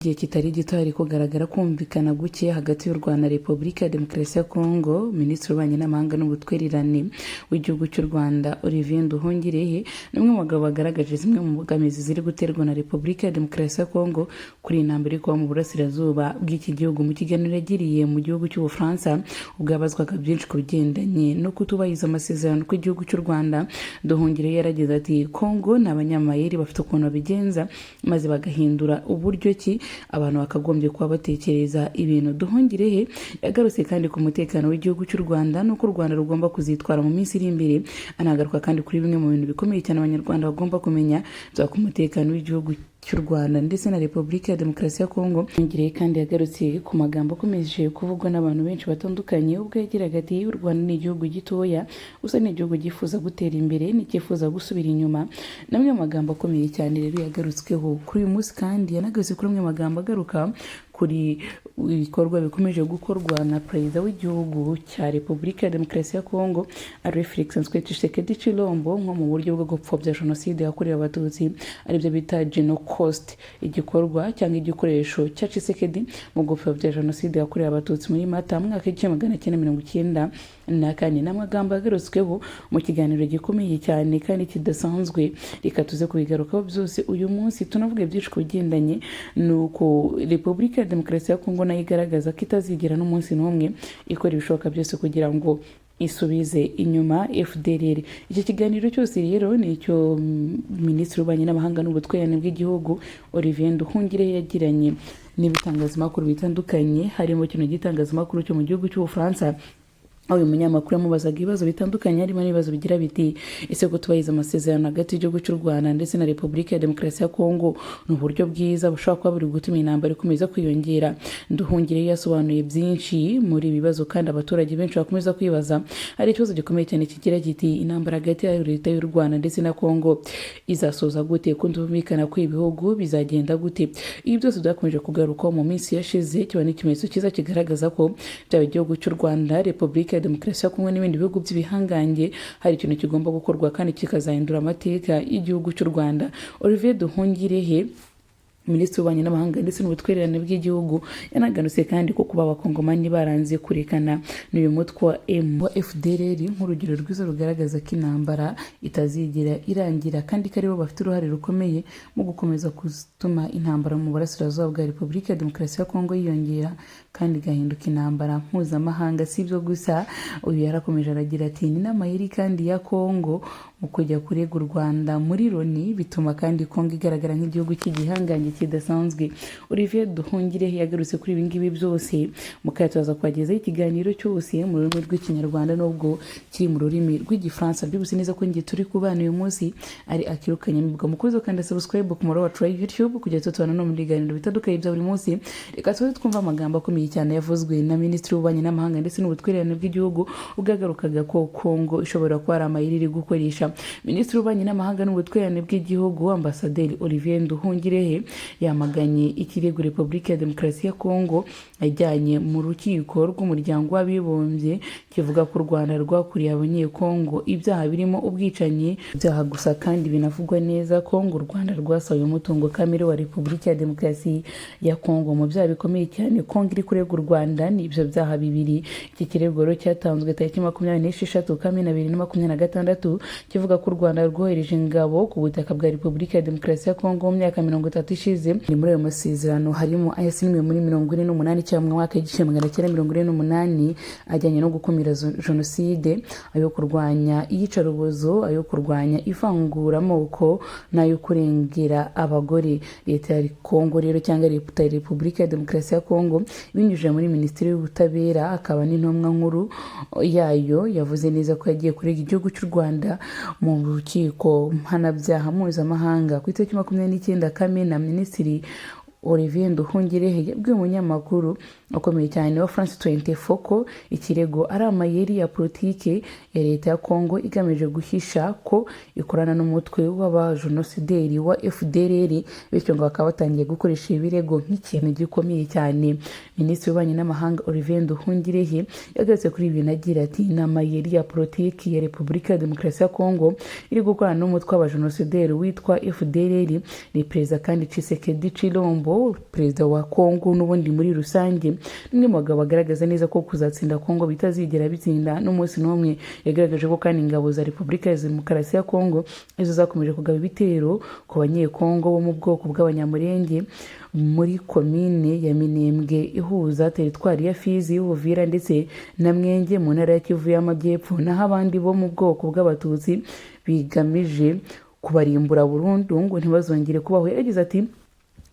Igihe kitari gito hari kugaragara kumvikana guke hagati y'u Rwanda na Repubulika ya Demokarasi ya Kongo. Minisitiri w'Ububanyi n'Amahanga n'Ubutwererane w'igihugu cy'u Rwanda Olivier Nduhungirehe ni umwe mu bagabo bagaragaje zimwe mu mbogamizi ziri guterwa na Repubulika ya Demokarasi ya Kongo kuri iyi ntambara iri kuba mu burasirazuba bw'iki gihugu. Mu kiganiro yagiriye mu gihugu cy'Ubufaransa ubwo yabazwaga byinshi ku bigendanye no kutubahiriza amasezerano kw'igihugu cy'u Rwanda, Nduhungirehe yaragize ati Kongo ni abanyamayeri bafite ukuntu babigenza maze bagahindura uburyo ki abantu bakagombye kuba batekereza ibintu. Nduhungirehe yagarutse kandi ku mutekano w'igihugu cy'u Rwanda n'uko u Rwanda rugomba kuzitwara mu minsi iri imbere, anagaruka kandi kuri bimwe mu bintu bikomeye cyane abanyarwanda bagomba kumenya byaka umutekano w'igihugu cy'u Rwanda ndetse na Repubulika ya Demokarasi ya Kongo. Nduhungirehe kandi yagarutse ku magambo akomeje kuvugwa n'abantu benshi batandukanye ubwo yagiraga ati u Rwanda ni igihugu gitoya, gusa ni igihugu gifuza gutera imbere n'ikifuza gusubira inyuma. Namwe magambo akomeye cyane rero yagarutsweho kuri uyu munsi, kandi yanagarutse kuri amwe magambo agaruka kuri ibikorwa bikomeje gukorwa na perezida w'igihugu cya Repubulika ya Demokarasi ya Kongo ari Felix Antoine Tshisekedi Tshilombo nko mu buryo bwo gupfobya jenoside yakorewe abatutsi aribyo bita Genocost, igikorwa cyangwa igikoresho cya Tshisekedi mu gupfobya jenoside yakorewe abatutsi muri Mata mu mwaka w'1994. N'amagambo yagarutsweho mu kiganiro gikomeye cyane kandi kidasanzwe. Reka tuze kubigarukaho byose uyu munsi, tunavuga byinshi ku bigendanye nuko Repubulika ya Demokarasi ya Kongo nayo igaragaza ko itazigera n'umunsi n'umwe ikora ibishoboka byose kugira ngo isubize inyuma FDLR. Iki kiganiro cyose rero ni icyo Minisitiri w'Ububanyi n'Amahanga n'Ubutwererane bw'igihugu Olivier Nduhungirehe yagiranye n'ibitangazamakuru bitandukanye, harimo kino gitangazamakuru cyo mu gihugu cy'Ubufaransa. Uyu munyamakuru yamubazaga ibibazo bitandukanye, harimo n'ibibazo bigira biti ese kutubahiriza amasezerano hagati y'igihugu cy'u Rwanda ndetse na Repubulika ya Demokarasi ya Kongo ni uburyo bwiza bushobora kuba buri gutuma intambara ikomeza kwiyongera. Nduhungirehe yasobanuye byinshi muri ibi bibazo kandi abaturage benshi bakomeza kwibaza. Hari ikibazo gikomeye cyane kigira giti intambara hagati ya leta y'u Rwanda ndetse na Kongo izasoza gute, kumvikana kw'ibihugu bizagenda gute. Ibi byose byakomeje kugaruka mu minsi yashize, kiba n'ikimenyetso cyiza kigaragaza ko byaba igihugu cy'u Rwanda, Repubulika ya Demokarasi ya Kongo n'ibindi bihugu by'ibihangange hari ikintu kigomba gukorwa kandi kikazahindura amateka y'igihugu cy'u Rwanda. Olivier Nduhungirehe, Minisitiri w'Ububanyi n'Amahanga ndetse n'Ubutwererane bw'igihugu, yanaganutse kandi ko kuba abakongomani baranze kurekana n'uyu mutwe wa FDLR nk'urugero rwiza rugaragaza ko intambara itazigera irangira kandi ko aribo bafite uruhare rukomeye mu gukomeza gutuma intambara mu burasirazuba bwa Repubulika ya Demokarasi ya Kongo yiyongera kandi igahinduka intambara mpuzamahanga. Si ibyo gusa, uyu yarakomeje aragira ati ni n'amayeri kandi ya Kongo mu kujya kurega u Rwanda muri Loni, bituma kandi Kongo igaragara nk'igihugu cy'igihangange kidasanzwe. Olivier Nduhungirehe yagarutse kuri ibi ngibi byose, mukayatuza kubagezaho ikiganiro cyose mu rurimi rw'ikinyarwanda n'ubwo kiri mu rurimi rw'igifaransa. Byibutse neza ko ngiye turi kubana uyu munsi ari akirukanye mibwa mukuzo kandi subscribe ku murongo wacu wa YouTube kugira tutubana no mu biganiro bitandukanye bya buri munsi. Reka tuze twumva amagambo akomeye cyane yavuzwe na Minisitiri w'Ububanyi n'Amahanga ndetse n'Ubutwererane bw'igihugu ubwagarukaga ko Kongo ishobora kuba ari amayeri iri gukoresha. Minisitiri w'Ububanyi n'Amahanga n'Ubutwererane bw'igihugu Ambasaderi Olivier Nduhungirehe yamaganye ikirego Repubulika ya Demokarasi ya Kongo ajyanye mu rukiko rw'umuryango w'abibumbye kivuga ko u Rwanda rwakuriye abanyekongo ibyaha birimo ubwicanyi, ibyaha gusa kandi binavugwa neza ko u Rwanda rwasaye umutungo kamere wa Repubulika ya Demokarasi ya Kongo. Mu byaha bikomeye cyane Kongo iri kurega u Rwanda ni ibyo byaha bibiri. Iki kirego cyatanzwe tariki 26 Kamena 2026 kivuga ko u Rwanda rwohereje ingabo ku butaka bwa Repubulika ya Demokarasi ya Kongo mu myaka 30 ishize. Ni muri ayo masezerano harimo ayasinyiwe muri 48 cyangwa mu mwaka w'1948 ajyanye no gukumira jenoside, ayo kurwanya iyicarubozo, ayo kurwanya ivanguramoko n'ayo kurengera abagore. Leta ya Kongo rero cyangwa leta ya Repubulika ya Demokarasi ya Kongo binyujije muri Minisiteri y'Ubutabera akaba n'intumwa nkuru yayo yavuze neza ko yagiye kurega igihugu cy'u Rwanda mu rukiko mpanabyaha mpuzamahanga ku itariki 29 Kamena. Minisitiri Olivier Nduhungirehe yabwiye umunyamakuru ukomeye cyane wa France 24 ko ikirego ari amayeri ya politike ya leta ya Kongo igamije guhisha ko ikorana n'umutwe w'abajenosideri wa FDLR, bityo ngo bakaba batangiye gukoresha ibirego nk'ikintu gikomeye cyane. Minisitiri w'Ububanyi n'Amahanga Olivier Nduhungirehe yagarutse kuri ibi nagira ati ni amayeri ya politike ya Repubulika ya Demokarasi ya Kongo iri gukorana n'umutwe w'abajenosideri witwa FDLR. Ni perezida kandi Tshisekedi Tshilombo w'ingabo perezida wa Kongo n'ubundi muri rusange nimwe mu bagabo bagaragaza neza ko kuzatsinda Kongo bitazigera bitsinda n'umunsi n'umwe. Yagaragaje ko kandi ingabo za Repubulika ya Demokarasi ya Kongo izo zakomeje kugaba ibitero ku banyekongo bo mu bwoko bw'abanyamurenge muri komine ya Minembwe ihuza teritwari ya Fizi, Uvira ndetse na Mwenge mu ntara ya Kivu y'Amajyepfo, naho abandi bo mu bwoko bw'abatutsi bigamije kubarimbura burundu ngo ntibazongere kubaho. Yagize ati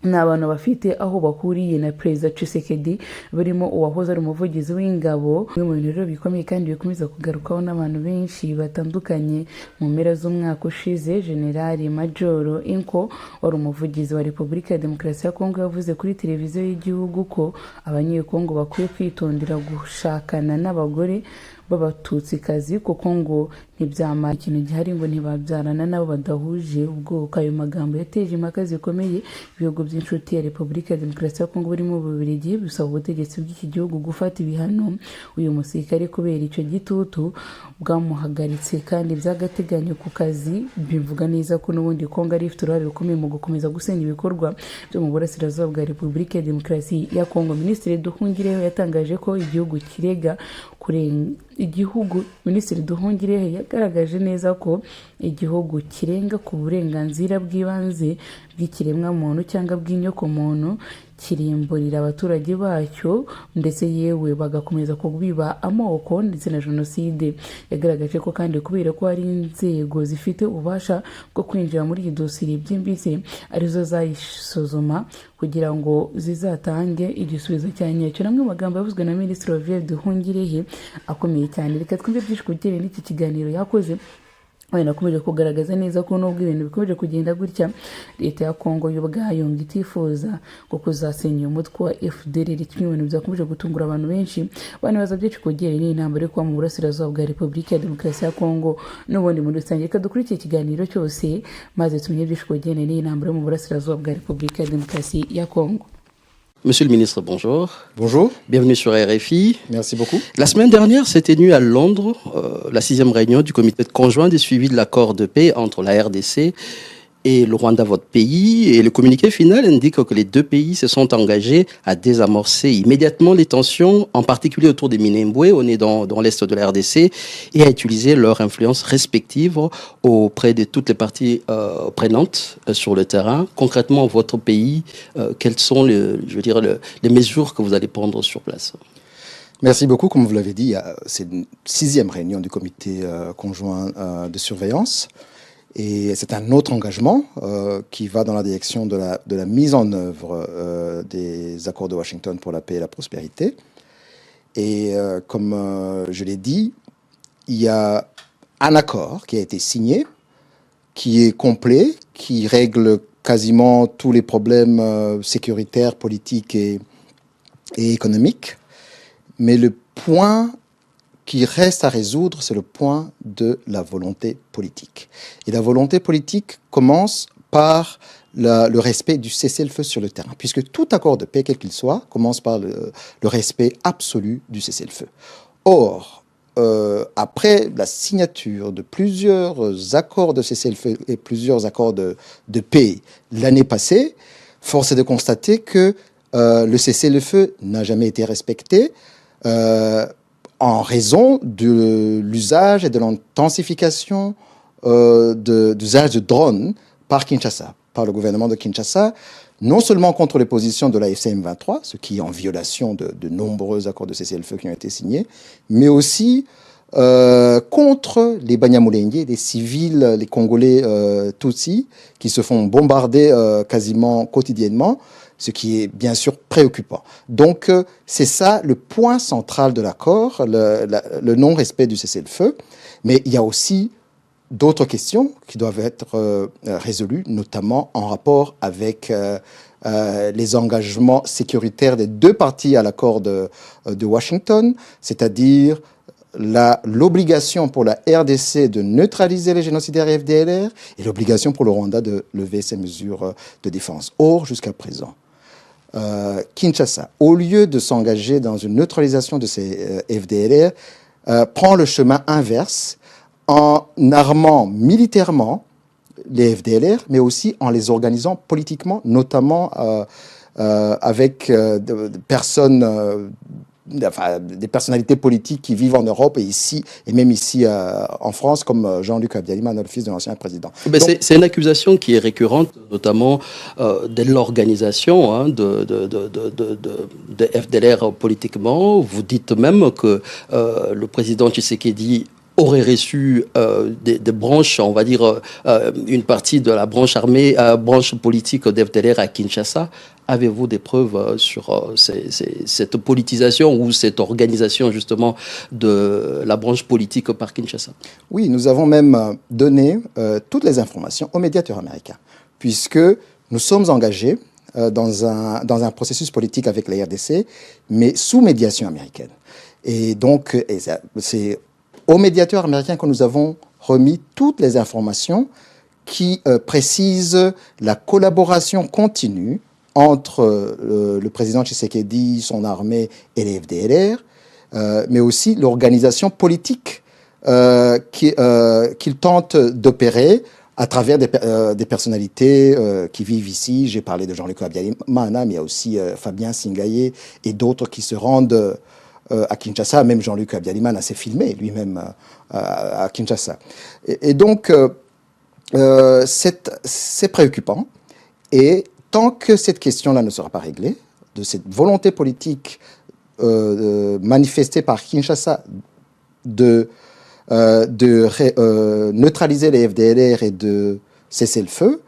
ni abantu bafite aho bahuriye na Perezida Tshisekedi barimo uwahoze ari umuvugizi w'ingabo. Bimwe mu bintu rero bikomeye kandi bikomeza kugarukaho n'abantu benshi batandukanye mu mpera z'umwaka ushize, Generali Majoro Inko wari umuvugizi wa Repubulika ya Demokarasi ya Kongo yavuze kuri televiziyo y'igihugu ko abanyekongo bakwiye kwitondera gushakana n'abagore b'abatutsikazi kuko ngo ntibyamara ikintu gihari ngo ntibabyarana nabo badahuje ubwoko. Ayo magambo yateje impaka zikomeye. Ibihugu by'inshuti ya Repubulika ya Demokarasi ya Kongo birimo Ububiligi bisaba ubutegetsi bw'iki gihugu gufata ibihano uyu musirikare kubera icyo gitutu bwamuhagaritse kandi by'agateganyo ku kazi. Bivuga neza ko n'ubundi Kongo ari ifite uruhare rukomeye mu gukomeza gusenya ibikorwa byo mu burasirazuba bwa Repubulika ya Demokarasi ya Kongo. Minisitiri Nduhungirehe yatangaje ko igihugu kirega Minisitiri Nduhungirehe yagaragaje neza ko igihugu kirenga ku burenganzira bw'ibanze bw'ikiremwamuntu cyangwa bw'inyokomuntu, kirimburira abaturage bacyo ndetse yewe bagakomeza kubiba amoko ndetse na jenoside. Yagaragaje ko kandi kubera ko hari inzego zifite ububasha bwo kwinjira muri iyi dosiye byimbitse arizo zayisuzuma kugira ngo zizatange igisubizo cya nyacyo. Namwe mu magambo yavuzwe na Minisitiri Olivier Nduhungirehe akomeye cyane. Reka twumve byinshi ku bijyanye n'iki kiganiro yakoze. Nakomeje kugaragaza neza ko nubwo ibintu bikomeje kugenda gutya, leta ya Kongo yo ubwayo ngo itifuza ngo kuzasenya umutwe wa FDLR. Kimwe mu bintu byakomeje gutungura abantu benshi banibaza byinshi ku bijyanye n'intambara yo kuba mu burasirazuba bwa Repubulika ya Demokarasi ya Kongo n'ubundi muri rusange. Reka dukurikiye ikiganiro cyose maze tumenye byinshi ku bijyanye n'intambara yo mu burasirazuba bwa Repubulika ya Demokarasi ya Kongo. Monsieur le ministre, bonjour. Bonjour. Bienvenue sur RFI. Merci beaucoup. La semaine dernière s'est tenue à Londres la 6e réunion du comité conjoint de suivi de l'accord de paix entre la RDC et le Rwanda, votre pays. Et le communiqué final indique que les deux pays se sont engagés à désamorcer immédiatement les tensions, en particulier autour des Minembwe, on est dans l'est de la RDC, et à utiliser leur influence respective auprès de toutes les parties prenantes sur le terrain. Concrètement, votre pays, quelles sont les mesures que vous allez prendre sur place? Merci beaucoup. Comme vous l'avez dit, c'est une 6e réunion du comité conjoint de surveillance. Et c'est un autre engagement qui va dans la direction de la mise en œuvre des accords de Washington pour la paix et la prospérité. Et comme je l'ai dit, il y a un accord qui a été signé, qui est complet, qui règle quasiment tous les problèmes sécuritaires, politiques et économiques. Mais le point qui reste à résoudre, c'est le point de la volonté politique. Et la volonté politique commence par le respect du cessez-le-feu sur le terrain, puisque tout accord de paix, quel qu'il soit, commence par le respect absolu du cessez-le-feu. Or, après la signature de plusieurs accords de cessez-le-feu et plusieurs accords de paix l'année passée, force est de constater que le cessez-le-feu n'a jamais été respecté, en raison de l'usage et de l'intensification d'usage de drones par Kinshasa, par le gouvernement de Kinshasa, non seulement contre les positions de la FCM23, ce qui est en violation de nombreux accords de cessez-le-feu qui ont été signés, mais aussi contre les Banyamulenge, les civils, les Congolais Tutsis, qui se font bombarder quasiment quotidiennement, ce qui est bien sûr préoccupant. Donc c'est ça le point central de l'accord, le non-respect du cessez-le-feu. Mais il y a aussi d'autres questions qui doivent être résolues, notamment en rapport avec les engagements sécuritaires des deux parties à l'accord de Washington, c'est-à-dire l'obligation pour la RDC de neutraliser les génocidaires FDLR et l'obligation pour le Rwanda de lever ses mesures de défense. Or, jusqu'à présent, Kinshasa, au lieu de s'engager dans une neutralisation de ces FDLR, prend le chemin inverse en armant militairement les FDLR, mais aussi en les organisant politiquement, notamment avec de personnes, des personnalités politiques qui vivent en Europe et ici, et même ici en France, comme Jean-Luc Abdialiman, le fils de l'ancien président. Ben c'est une accusation qui est récurrente, notamment de l'organisation de FDLR politiquement. Vous dites même que le président Tshisekedi aurait reçu des branches, on va dire une partie de la branche armée, branche politique d'FDLR à Kinshasa. Avez-vous des preuves sur cette politisation ou cette organisation justement de la branche politique par Kinshasa? Oui, nous avons même donné toutes les informations au médiateur américain, puisque nous sommes engagés dans un processus politique avec la RDC, mais sous médiation américaine. Et donc, c'est au médiateur américain que nous avons remis toutes les informations qui précisent la collaboration continue entre le président Tshisekedi, son armée et les FDLR, mais aussi l'organisation politique qu'il tente d'opérer à travers des personnalités qui vivent ici. J'ai parlé de Jean-Luc Abdialimana, mais il y a aussi Fabien Singaye et d'autres qui se rendent à Kinshasa. Même Jean-Luc Abdialimana s'est filmé lui-même à Kinshasa. Et donc, c'est préoccupant. Et tant que cette question-là ne sera pas réglée, de cette volonté politique manifestée par Kinshasa de neutraliser les FDLR et de cesser le feu,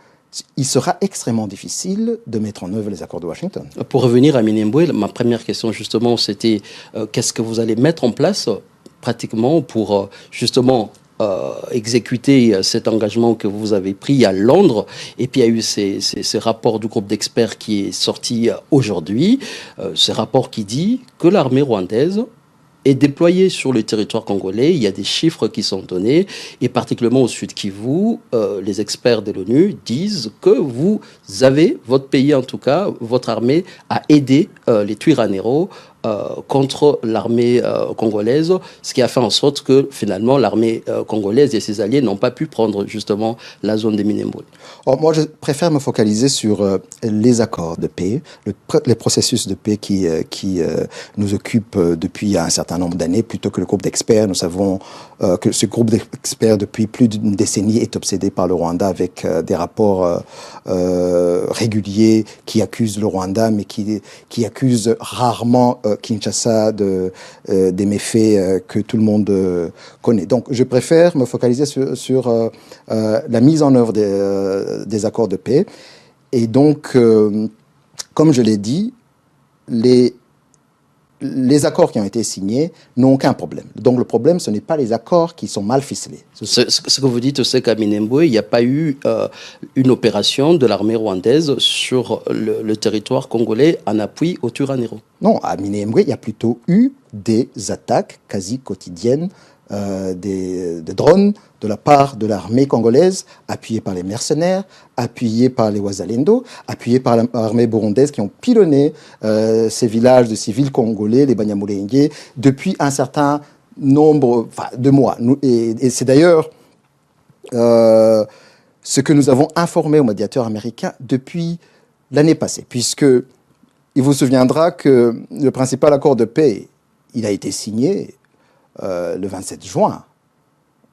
il sera extrêmement difficile de mettre en œuvre les accords de Washington. Pour revenir à Minembwe, ma première question justement, c'était qu'est-ce que vous allez mettre en place pratiquement pour justement exécuter cet engagement que vous avez pris à Londres. Et puis il y a eu ces rapports du groupe d'experts qui est sorti aujourd'hui, ce rapport qui dit que l'armée rwandaise est déployée sur le territoire congolais. Il y a des chiffres qui sont donnés, et particulièrement au Sud Kivu, les experts de l'ONU disent que vous avez, votre pays en tout cas, votre armée a aidé les Twiraneros contre l'armée congolaise, ce qui a fait en sorte que finalement l'armée congolaise et ses alliés n'ont pas pu prendre justement la zone de Minembwe. Moi, je préfère me focaliser sur les accords de paix, les processus de paix qui nous occupent depuis un certain nombre d'années, plutôt que le groupe d'experts. Nous savons que ce groupe d'experts, depuis plus d'une décennie, est obsédé par le Rwanda avec des rapports réguliers qui accusent le Rwanda, mais qui accusent rarement Kinshasa des méfaits que tout le monde connaît. Donc, je préfère me focaliser sur la mise en œuvre des accords de paix. Et donc, comme je l'ai dit, les accords qui ont été signés n'ont aucun problème. Donc, le problème, ce n'est pas les accords qui sont mal ficelés. Ce que vous dites, c'est qu'à Minembwe, il n'y a pas eu une opération de l'armée rwandaise sur le territoire congolais en appui aux Twiraneros. Non, à Minembwe, il y a plutôt eu des attaques quasi quotidiennes de drones de la part de l'armée congolaise, appuyée par les mercenaires, appuyée par les Wazalendo, appuyée par l'armée burundaise qui ont pilonné ces villages de civils congolais, les Banyamulenge, depuis un certain nombre de mois. Et c'est d'ailleurs ce que nous avons informé au médiateur américain depuis l'année passée, puisque il vous souviendra que le principal accord de paix, il a été signé le 27 juin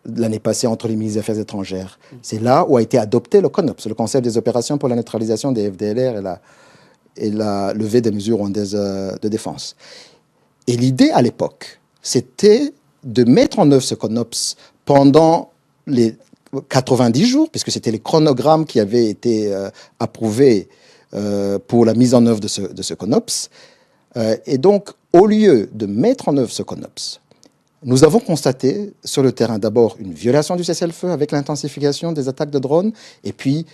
de l'année passée entre les ministres des Affaires étrangères. C'est là où a été adopté le CONOPS, le concept des opérations pour la neutralisation des FDLR et la levée des mesures rwandaises de défense. Et l'idée à l'époque, c'était de mettre en œuvre ce CONOPS pendant les 90 jours, puisque c'était les chronogrammes qui avaient été approuvés pour la mise en œuvre de ce CONOPS. Et donc, au lieu de mettre en œuvre ce CONOPS, nous avons constaté sur le terrain d'abord une violation du cessez-le-feu avec l'intensification des attaques de drones, et puis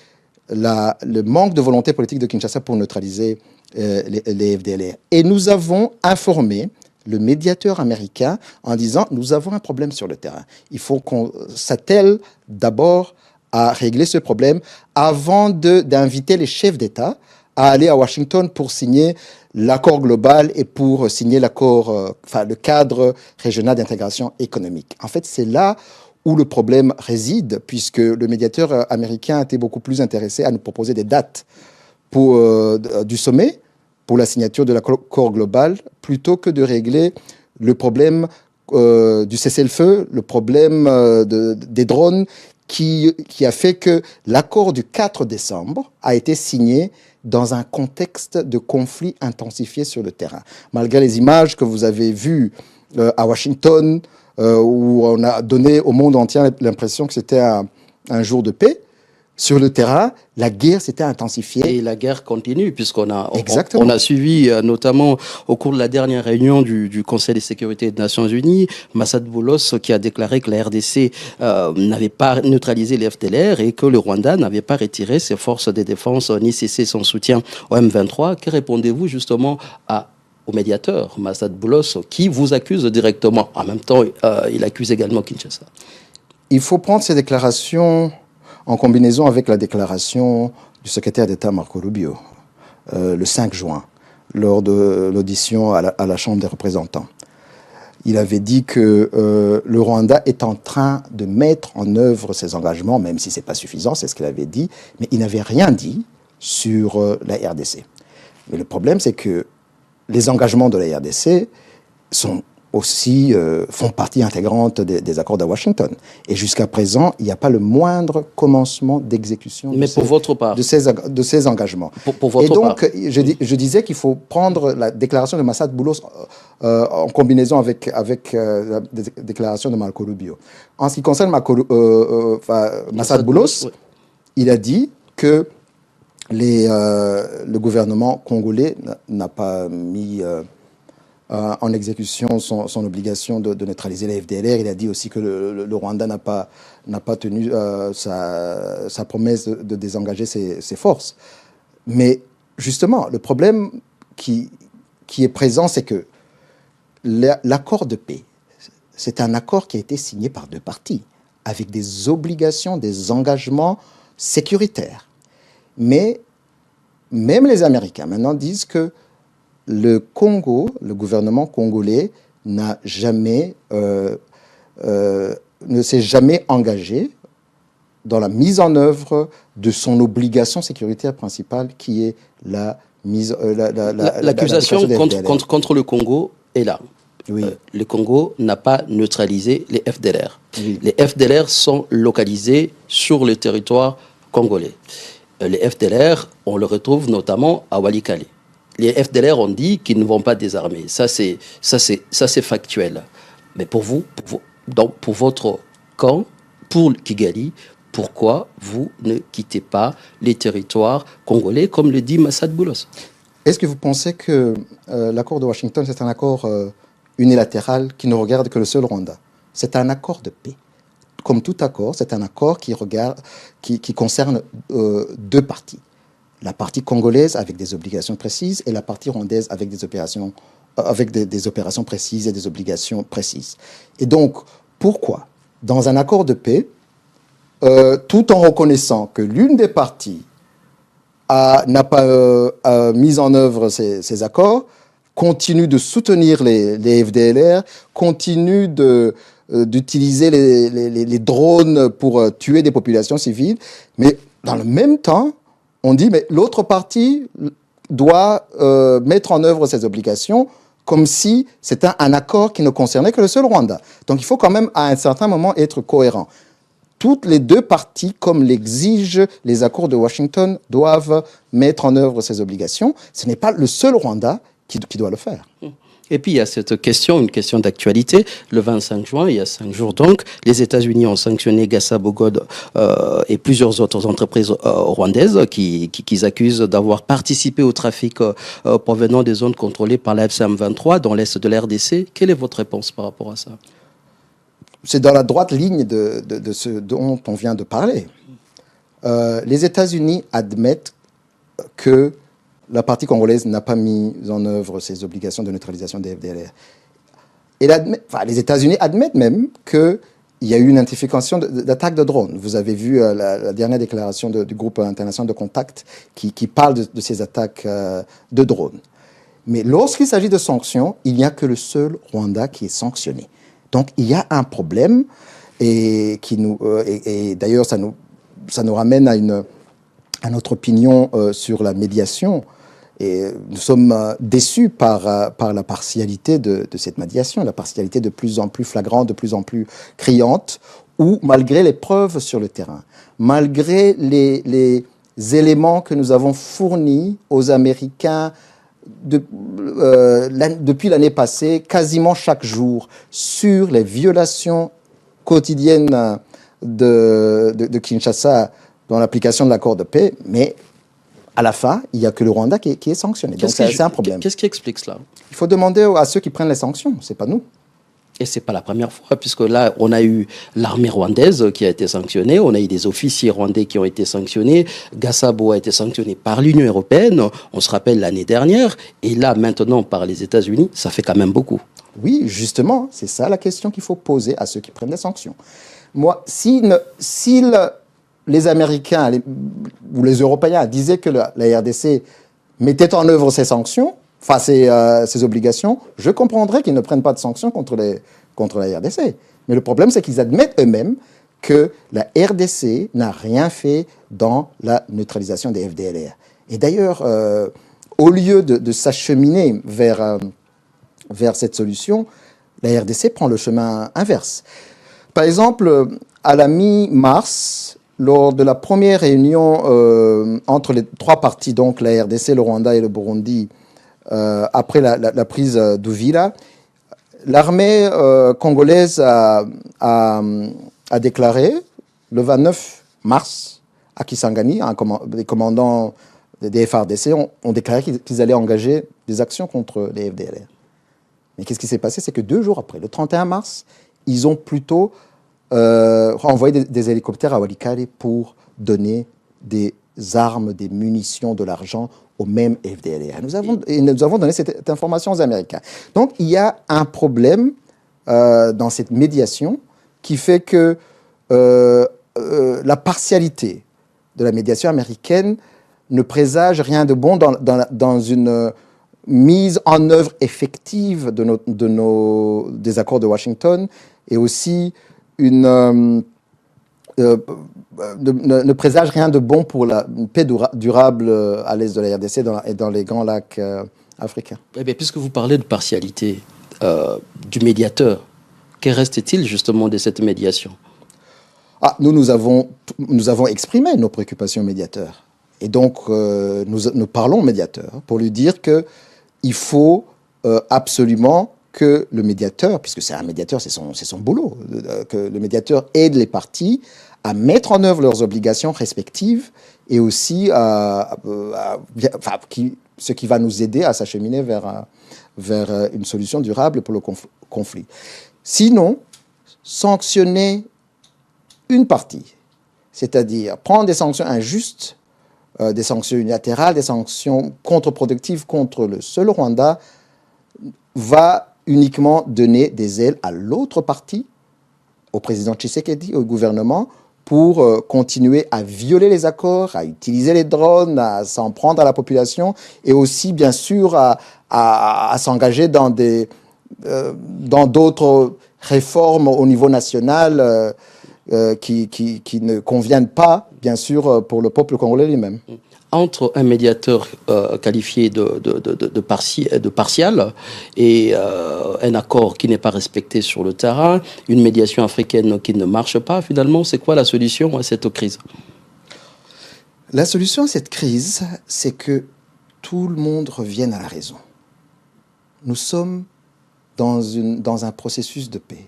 le manque de volonté politique de Kinshasa pour neutraliser les FDLR. Et nous avons informé le médiateur américain en disant « Nous avons un problème sur le terrain. Il faut qu'on s'attelle d'abord à régler ce problème avant d'inviter les chefs d'État à aller à Washington pour signer l'accord global et pour signer le cadre régional d'intégration économique. » En fait, c'est là où le problème réside, puisque le médiateur américain était beaucoup plus intéressé à nous proposer des dates du sommet pour la signature de l'accord global plutôt que de régler le problème du cessez-le-feu, le problème des drones qui a fait que l'accord du 4 décembre a été signé dans un contexte de conflit intensifié sur le terrain. Malgré les images que vous avez vues à Washington, où on a donné au monde entier l'impression que c'était un jour de paix, sur le terrain, la guerre s'était intensifiée. Et la guerre continue, puisqu'on a suivi, notamment au cours de la dernière réunion du Conseil de sécurité des Nations Unies, Massad Boulos qui a déclaré que la RDC n'avait pas neutralisé les FDLR et que le Rwanda n'avait pas retiré ses forces de défense ni cessé son soutien au M23. Que répondez-vous justement au médiateur, Massad Boulos, qui vous accuse directement? En même temps, il accuse également Kinshasa. Il faut prendre ces déclarations en combinaison avec la déclaration du secrétaire d'État Marco Rubio, le 5 juin, lors de l'audition à la Chambre des représentants. Il avait dit que le Rwanda est en train de mettre en œuvre ses engagements, même si ce n'est pas suffisant, c'est ce qu'il avait dit, mais il n'avait rien dit sur la RDC. Mais le problème, c'est que les engagements de la RDC font partie intégrante des accords de Washington. Et jusqu'à présent, il n'y a pas le moindre commencement d'exécution de ces engagements. Pour votre et donc, part. je disais qu'il faut prendre la déclaration de Massad Boulos en combinaison avec la déclaration de Marco Rubio. En ce qui concerne Massad Boulos, il a dit que le gouvernement congolais n'a pas mis en exécution son obligation de neutraliser les FDLR. Il a dit aussi que le Rwanda n'a pas tenu sa promesse de désengager ses forces. Mais justement, le problème qui est présent, c'est que l'accord de paix, c'est un accord qui a été signé par deux parties, avec des obligations, des engagements sécuritaires. Mais même les Américains maintenant disent que le Congo, le gouvernement congolais, ne s'est jamais engagé dans la mise en œuvre de son obligation sécuritaire principale, qui est l'accusation contre le Congo est là. Oui. Le Congo n'a pas neutralisé les FDLR. Oui. Les FDLR sont localisés sur le territoire congolais. Les FDLR, on le retrouve notamment à Walikale. Les FDLR ont dit qu'ils ne vont pas désarmer. Ça, c'est factuel. Mais pour votre camp, pour Kigali, pourquoi vous ne quittez pas les territoires congolais, comme le dit Massad Boulos? Est-ce que vous pensez que l'accord de Washington, c'est un accord unilatéral qui ne regarde que le seul Rwanda? C'est un accord de paix. Comme tout accord, c'est un accord qui concerne deux parties. La partie congolaise avec des obligations précises et la partie rwandaise avec des opérations précises et des obligations précises. Et donc, pourquoi, dans un accord de paix, tout en reconnaissant que l'une des parties n'a pas mis en œuvre ces accords, continue de soutenir les FDLR, continue d'utiliser les drones pour tuer des populations civiles, mais dans le même temps, on dit, mais l'autre partie doit mettre en œuvre ses obligations comme si c'était un accord qui ne concernait que le seul Rwanda. Donc il faut quand même, à un certain moment, être cohérent. Toutes les deux parties, comme l'exigent les accords de Washington, doivent mettre en œuvre ces obligations. Ce n'est pas le seul Rwanda qui doit le faire. Et puis il y a cette question, une question d'actualité. Le 25 juin, il y a 5 jours donc, les États-Unis ont sanctionné Gassa Bogod et plusieurs autres entreprises rwandaises qui accusent d'avoir participé au trafic provenant des zones contrôlées par la FCM23 dans l'est de la RDC. Quelle est votre réponse par rapport à ça? C'est dans la droite ligne de ce dont on vient de parler. Les États-Unis admettent que la partie congolaise n'a pas mis en œuvre ses obligations de neutralisation des FDLR. Et les États-Unis admettent même qu'il y a eu une intensification d'attaques de drones. Vous avez vu la dernière déclaration du groupe international de contact qui parle de ces attaques de drones. Mais lorsqu'il s'agit de sanctions, il n'y a que le seul Rwanda qui est sanctionné. Donc il y a un problème et d'ailleurs ça nous ramène à notre opinion sur la médiation. Et nous sommes déçus par la partialité de cette médiation, la partialité de plus en plus flagrante, de plus en plus criante, où malgré les preuves sur le terrain, malgré les éléments que nous avons fournis aux Américains depuis l'année passée, quasiment chaque jour, sur les violations quotidiennes de Kinshasa dans l'application de l'accord de paix, mais à la fin, il n'y a que le Rwanda qui est sanctionné. Donc c'est un problème. Qu'est-ce qui explique cela? Il faut demander à ceux qui prennent les sanctions, ce n'est pas nous. Et ce n'est pas la première fois, puisque là, on a eu l'armée rwandaise qui a été sanctionnée, on a eu des officiers rwandais qui ont été sanctionnés, Gassabo a été sanctionné par l'Union européenne, on se rappelle l'année dernière, et là, maintenant, par les États-Unis, ça fait quand même beaucoup. Oui, justement, c'est ça la question qu'il faut poser à ceux qui prennent les sanctions. Moi, si les Américains ou les Européens disaient que la RDC mettait en œuvre ces sanctions, enfin ces obligations, je comprendrais qu'ils ne prennent pas de sanctions contre la RDC. Mais le problème, c'est qu'ils admettent eux-mêmes que la RDC n'a rien fait dans la neutralisation des FDLR. Et d'ailleurs, au lieu de s'acheminer vers cette solution, la RDC prend le chemin inverse. Par exemple, à la mi-mars, lors de la première réunion entre les trois parties, donc la RDC, le Rwanda et le Burundi, après la prise d'Uvira, l'armée congolaise a déclaré le 29 mars à Kisangani, les commandants des FARDC ont déclaré qu'ils allaient engager des actions contre les FDLR. Mais qu'est-ce qui s'est passé? C'est que 2 jours après, le 31 mars, ils ont plutôt envoyé des hélicoptères à Walikale pour donner des armes, des munitions, de l'argent aux mêmes FDLR. Nous avons donné cette information aux Américains. Donc, il y a un problème dans cette médiation qui fait que la partialité de la médiation américaine ne présage rien de bon dans une mise en œuvre effective des accords de Washington, et aussi ne présage rien de bon pour la paix durable à l'est de la RDC et dans les grands lacs africains. Eh bien, puisque vous parlez de partialité du médiateur, que reste-t-il justement de cette médiation? Nous avons exprimé nos préoccupations au médiateur. Et donc, nous parlons au médiateur pour lui dire qu'il faut absolument que le médiateur, puisque c'est un médiateur, c'est son boulot, que le médiateur aide les parties à mettre en œuvre leurs obligations respectives, et aussi ce qui va nous aider à s'acheminer vers une solution durable pour le conflit. Sinon, sanctionner une partie, c'est-à-dire prendre des sanctions injustes, des sanctions unilatérales, des sanctions contre-productives contre le seul Rwanda, va uniquement donner des ailes à l'autre partie, au président Tshisekedi, au gouvernement, pour continuer à violer les accords, à utiliser les drones, à s'en prendre à la population, et aussi, bien sûr, à s'engager dans d'autres réformes au niveau national qui ne conviennent pas, bien sûr, pour le peuple congolais lui-même. Entre un médiateur qualifié de partial et un accord qui n'est pas respecté sur le terrain, une médiation africaine qui ne marche pas, finalement, c'est quoi la solution à cette crise? La solution à cette crise, c'est que tout le monde revienne à la raison. Nous sommes dans un processus de paix.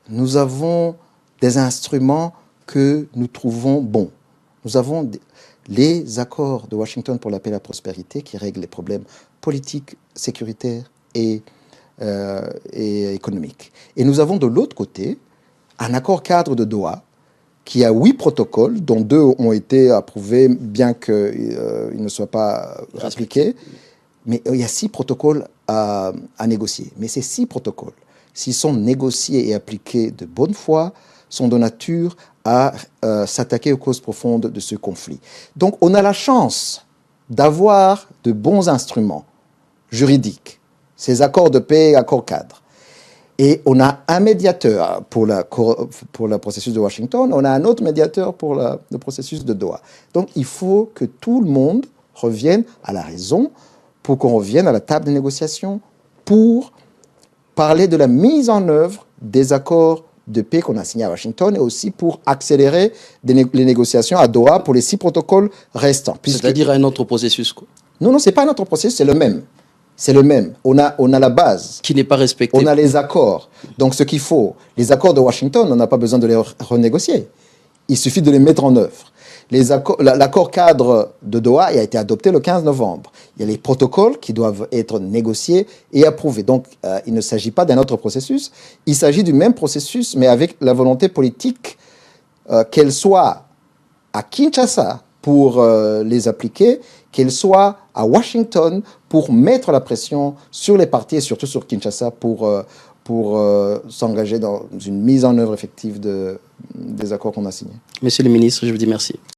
Nous avons des instruments que nous trouvons bons. Nous avons les accords de Washington pour la paix et la prospérité qui règlent les problèmes politiques, sécuritaires et économiques. Et nous avons de l'autre côté un accord cadre de Doha qui a 8 protocoles, dont 2 ont été approuvés, bien qu'ils ne soient pas appliqués. Mais il y a 6 protocoles à négocier. Mais ces 6 protocoles, s'ils sont négociés et appliqués de bonne foi, sont de nature à s'attaquer aux causes profondes de ce conflit. Donc on a la chance d'avoir de bons instruments juridiques, ces accords de paix, accords cadres. Et on a un médiateur pour le processus de Washington, on a un autre médiateur pour le processus de Doha. Donc il faut que tout le monde revienne à la raison, pour qu'on revienne à la table de négociation, pour parler de la mise en œuvre des accords de paix qu'on a signés à Washington et aussi pour accélérer les négociations à Doha pour les 6 protocoles restants. C'est-à-dire un autre processus, quoi. Non, c'est pas notre processus, c'est le même. C'est le même. On a la base. Qui n'est pas respecté. On a les accords. Donc, ce qu'il faut, les accords de Washington, on n'a pas besoin de les renégocier. Il suffit de les mettre en œuvre. L'accord cadre de Doha a été adopté le 15 novembre. Il y a les protocoles qui doivent être négociés et approuvés. Donc, il ne s'agit pas d'un autre processus. Il s'agit du même processus, mais avec la volonté politique qu'elle soit à Kinshasa pour les appliquer, qu'elle soit à Washington pour mettre la pression sur les partis et surtout sur Kinshasa pour s'engager dans une mise en œuvre effective des accords qu'on a signés. Monsieur le ministre, je vous dis merci.